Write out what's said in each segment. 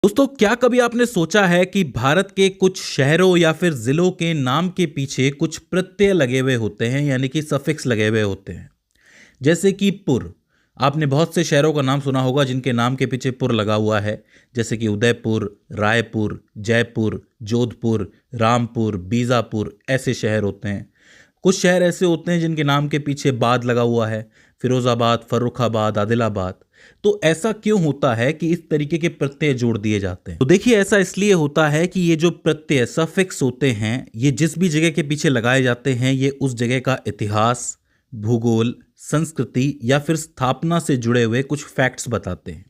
दोस्तों, क्या कभी आपने सोचा है कि भारत के कुछ शहरों या फिर जिलों के नाम के पीछे कुछ प्रत्यय लगे हुए होते हैं, यानी कि सफिक्स लगे हुए होते हैं। जैसे कि पुर। आपने बहुत से शहरों का नाम सुना होगा जिनके नाम के पीछे पुर लगा हुआ है। जैसे कि उदयपुर, रायपुर, जयपुर, जोधपुर, रामपुर, बीजापुर, ऐसे शहर होते हैं। कुछ शहर ऐसे होते हैं जिनके नाम के पीछे बाद लगा हुआ है। फिरोजाबाद, फर्रुखाबाद, आदिलाबाद। तो ऐसा क्यों होता है कि इस तरीके के प्रत्यय जोड़ दिए जाते हैं? तो देखिए, ऐसा इसलिए होता है कि ये जो प्रत्यय सफिक्स होते हैं, ये जिस भी जगह के पीछे लगाए जाते हैं, ये उस जगह का इतिहास, भूगोल, संस्कृति या फिर स्थापना से जुड़े हुए कुछ फैक्ट्स बताते हैं।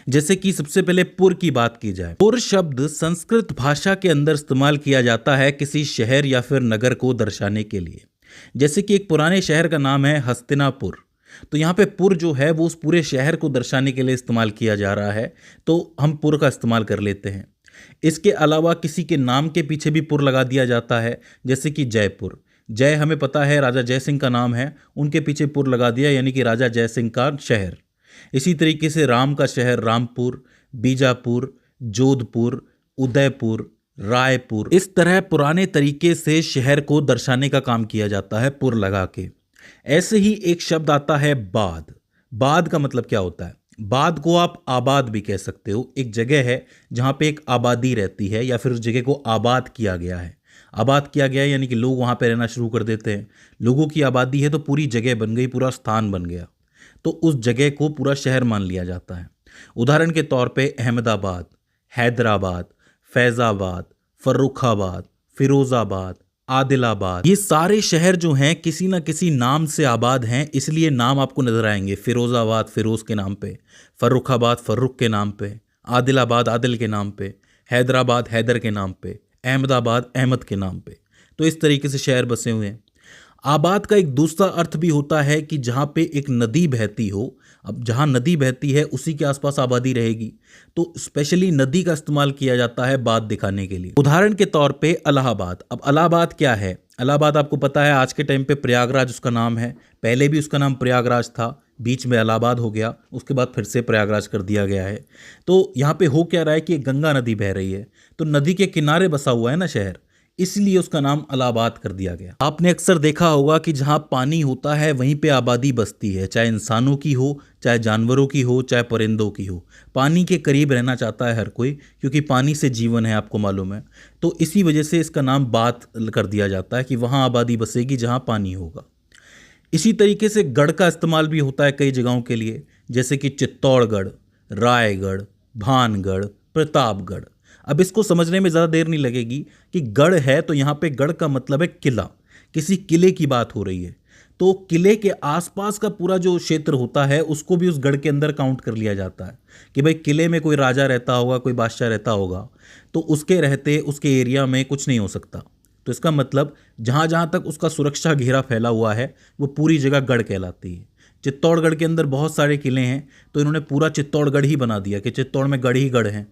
जैसे कि सबसे पहले पुर की बात की जाए। पुर शब्द संस्कृत भाषा के अंदर इस्तेमाल किया जाता है किसी शहर या फिर नगर को दर्शाने के लिए। जैसे कि एक पुराने शहर का नाम है हस्तिनापुर। तो यहाँ पे पुर जो है वो उस पूरे शहर को दर्शाने के लिए इस्तेमाल किया जा रहा है, तो हम पुर का इस्तेमाल कर लेते हैं। इसके अलावा किसी के नाम के पीछे भी पुर लगा दिया जाता है। जैसे कि जयपुर। जय हमें पता है राजा जय सिंह का नाम है, उनके पीछे पुर लगा दिया, यानी कि राजा जय सिंह का शहर। इसी तरीके से राम का शहर रामपुर, बीजापुर, जोधपुर, उदयपुर, रायपुर, इस तरह पुराने तरीके से शहर को दर्शाने का काम किया जाता है पुर लगा के। ऐसे ही एक शब्द आता है बाद। बाद का मतलब क्या होता है? बाद को आप आबाद भी कह सकते हो। एक जगह है जहाँ पे एक आबादी रहती है या फिर उस जगह को आबाद किया गया है। आबाद किया गया है यानी कि लोग वहाँ पे रहना शुरू कर देते हैं। लोगों की आबादी है तो पूरी जगह बन गई, पूरा स्थान बन गया, तो उस जगह को पूरा शहर मान लिया जाता है। उदाहरण के तौर पे अहमदाबाद, हैदराबाद, फैज़ाबाद, फर्रुखाबाद, फिरोज़ाबाद, आदिलाबाद, ये सारे शहर जो हैं किसी ना किसी नाम से आबाद हैं, इसलिए नाम आपको नजर आएंगे। फिरोज़ाबाद फिरोज़ के नाम पे, फर्रुखाबाद फर्रुख के नाम पे, आदिलाबाद आदिल के नाम पे, हैदराबाद हैदर के नाम पे, अहमदाबाद अहमद के नाम पे। तो इस तरीके से शहर बसे हुए हैं। आबाद का एक दूसरा अर्थ भी होता है कि जहाँ पे एक नदी बहती हो। अब जहाँ नदी बहती है उसी के आसपास आबादी रहेगी, तो स्पेशली नदी का इस्तेमाल किया जाता है बात दिखाने के लिए। उदाहरण के तौर पे इलाहाबाद। अब इलाहाबाद क्या है? इलाहाबाद आपको पता है आज के टाइम पे प्रयागराज उसका नाम है। पहले भी उसका नाम प्रयागराज था, बीच में इलाहाबाद हो गया, उसके बाद फिर से प्रयागराज कर दिया गया है। तो यहाँ पे हो क्या रहा है कि गंगा नदी बह रही है, तो नदी के किनारे बसा हुआ है ना शहर, इसलिए उसका नाम इलाहाबाद कर दिया गया। आपने अक्सर देखा होगा कि जहाँ पानी होता है वहीं पे आबादी बसती है, चाहे इंसानों की हो, चाहे जानवरों की हो, चाहे परिंदों की हो। पानी के करीब रहना चाहता है हर कोई, क्योंकि पानी से जीवन है, आपको मालूम है। तो इसी वजह से इसका नाम बात कर दिया जाता है कि वहाँ आबादी बसेगी जहाँ पानी होगा। इसी तरीके से गढ़ का इस्तेमाल भी होता है कई जगहों के लिए, जैसे कि चित्तौड़गढ़, रायगढ़, भानगढ़, प्रतापगढ़। अब इसको समझने में ज़्यादा देर नहीं लगेगी कि गढ़ है तो यहाँ पे गढ़ का मतलब है किला, किसी किले की बात हो रही है। तो किले के आसपास का पूरा जो क्षेत्र होता है उसको भी उस गढ़ के अंदर काउंट कर लिया जाता है कि भाई किले में कोई राजा रहता होगा, कोई बादशाह रहता होगा, तो उसके रहते उसके एरिया में कुछ नहीं हो सकता। तो इसका मतलब जहाँ जहाँ तक उसका सुरक्षा घेरा फैला हुआ है वो पूरी जगह गढ़ कहलाती है। चित्तौड़गढ़ के अंदर बहुत सारे किले हैं, तो इन्होंने पूरा चित्तौड़गढ़ ही बना दिया कि चित्तौड़ में गढ़ ही गढ़ हैं।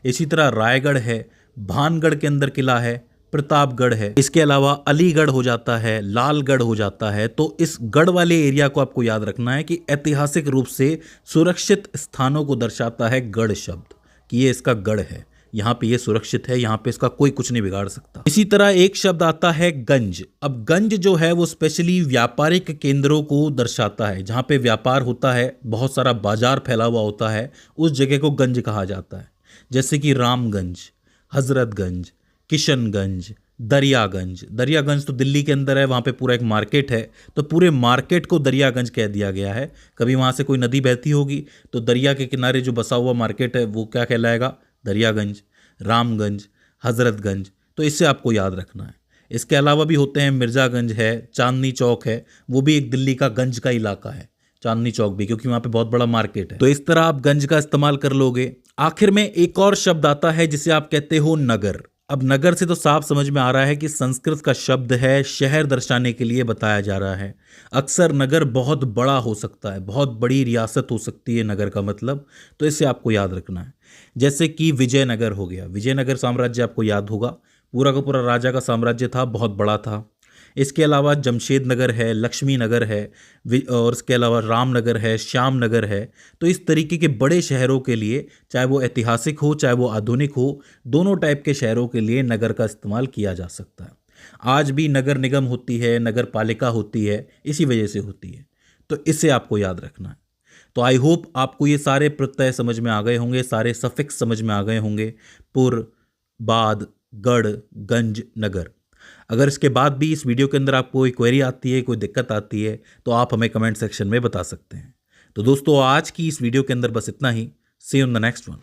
इसी तरह रायगढ़ है, भानगढ़ के अंदर किला है, प्रतापगढ़ है, इसके अलावा अलीगढ़ हो जाता है, लालगढ़ हो जाता है। तो इस गढ़ वाले एरिया को आपको याद रखना है कि ऐतिहासिक रूप से सुरक्षित स्थानों को दर्शाता है गढ़ शब्द, कि ये इसका गढ़ है, यहाँ पे ये सुरक्षित है, यहाँ पे इसका कोई कुछ नहीं बिगाड़ सकता। इसी तरह एक शब्द आता है गंज। अब गंज जो है वो स्पेशली व्यापारिक केंद्रों को दर्शाता है, जहाँ पे व्यापार होता है, बहुत सारा बाजार फैला हुआ होता है, उस जगह को गंज कहा जाता है। जैसे कि रामगंज, हजरतगंज, किशनगंज, दरियागंज। दरियागंज तो दिल्ली के अंदर है, वहाँ पे पूरा एक मार्केट है, तो पूरे मार्केट को दरियागंज कह दिया गया है। कभी वहाँ से कोई नदी बहती होगी तो दरिया के किनारे जो बसा हुआ मार्केट है वो क्या कहलाएगा? दरियागंज, रामगंज, हजरतगंज। तो इससे आपको याद रखना है। इसके अलावा भी होते हैं, मिर्ज़ागंज है, चांदनी चौक है, वो भी एक दिल्ली का गंज का इलाका है, चांदनी चौक भी, क्योंकि वहाँ पे बहुत बड़ा मार्केट है। तो इस तरह आप गंज का इस्तेमाल कर लोगे। आखिर में एक और शब्द आता है जिसे आप कहते हो नगर। अब नगर से तो साफ समझ में आ रहा है कि संस्कृत का शब्द है, शहर दर्शाने के लिए बताया जा रहा है। अक्सर नगर बहुत बड़ा हो सकता है, बहुत बड़ी रियासत हो सकती है नगर का मतलब, तो इसे आपको याद रखना है। जैसे कि विजयनगर हो गया, विजयनगर साम्राज्य आपको याद होगा, पूरा का पूरा राजा का साम्राज्य था, बहुत बड़ा था। इसके अलावा जमशेद नगर है, लक्ष्मी नगर है, और इसके अलावा रामनगर है, श्याम नगर है। तो इस तरीके के बड़े शहरों के लिए, चाहे वो ऐतिहासिक हो चाहे वो आधुनिक हो, दोनों टाइप के शहरों के लिए नगर का इस्तेमाल किया जा सकता है। आज भी नगर निगम होती है, नगर पालिका होती है, इसी वजह से होती है। तो इसे आपको याद रखना है। तो आई होप आपको ये सारे प्रत्यय समझ में आ गए होंगे, सारे सफिक्स समझ में आ गए होंगे। पुर, बाद, गढ़, गंज, नगर। अगर इसके बाद भी इस वीडियो के अंदर आपको कोई क्वेरी आती है, कोई दिक्कत आती है, तो आप हमें कमेंट सेक्शन में बता सकते हैं। तो दोस्तों, आज की इस वीडियो के अंदर बस इतना ही। See you in the next one.